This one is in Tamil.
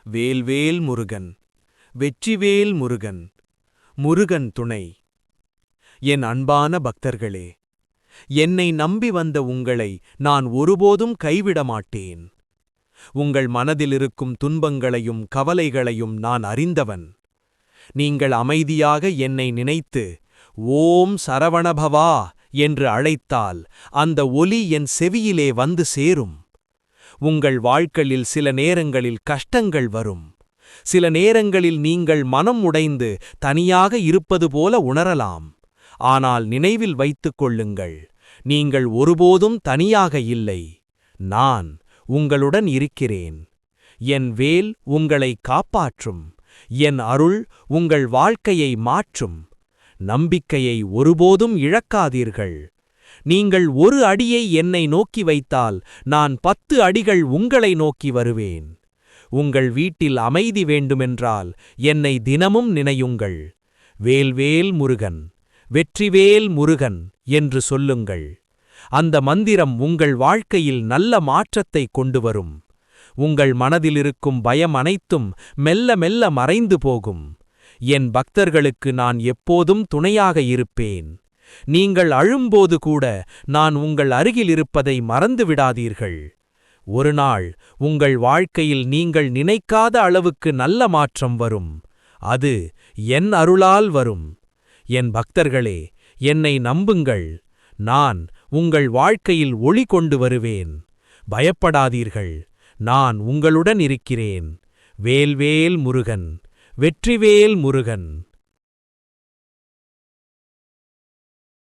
வேல்வேல் முருகன், வெற்றிவேல் முருகன், முருகன் துணை. என் அன்பான பக்தர்களே, என்னை நம்பி வந்த உங்களை நான் ஒருபோதும் கைவிட மாட்டேன். உங்கள் மனதிலிருக்கும் துன்பங்களையும் கவலைகளையும் நான் அறிந்தவன். நீங்கள் அமைதியாக என்னை நினைத்து ஓம் சரவணபவா என்று அழைத்தால் அந்த ஒலி என் செவியிலே வந்து சேரும். உங்கள் வாழ்க்கையில் சில நேரங்களில் கஷ்டங்கள் வரும். சில நேரங்களில் நீங்கள் மனம் உடைந்து தனியாக இருப்பது போல உணரலாம். ஆனால் நினைவில் வைத்துக் கொள்ளுங்கள், நீங்கள் ஒருபோதும் தனியாக இல்லை. நான் உங்களுடன் இருக்கிறேன். என் வேல் உங்களை காப்பாற்றும். என் அருள் உங்கள் வாழ்க்கையை மாற்றும். நம்பிக்கையை ஒருபோதும் இழக்காதீர்கள். நீங்கள் ஒரு அடியை என்னை நோக்கி வைத்தால் நான் 10 அடிகள் உங்களை நோக்கி வருவேன். உங்கள் வீட்டில் அமைதி வேண்டுமென்றால் என்னை தினமும் நினையுங்கள். வேல்வேல் முருகன், வெற்றிவேல் முருகன் என்று சொல்லுங்கள். அந்த மந்திரம் உங்கள் வாழ்க்கையில் நல்ல மாற்றத்தை கொண்டு வரும். உங்கள் மனதிலிருக்கும் பயம் அனைத்தும் மெல்ல மெல்ல மறைந்து போகும். என் பக்தர்களுக்கு நான் எப்போதும் துணையாக இருப்பேன். நீங்கள் அழும்போது கூட நான் உங்கள் அருகில் இருப்பதை மறந்துவிடாதீர்கள். ஒரு நாள் உங்கள் வாழ்க்கையில் நீங்கள் நினைக்காத அளவுக்கு நல்ல மாற்றம் வரும். அது என் அருளால் வரும். என் பக்தர்களே, என்னை நம்புங்கள். நான் உங்கள் வாழ்க்கையில் ஒளி கொண்டு வருவேன். பயப்படாதீர்கள், நான் உங்களுடன் இருக்கிறேன். வேல்வேல் முருகன், வெற்றிவேல் முருகன்.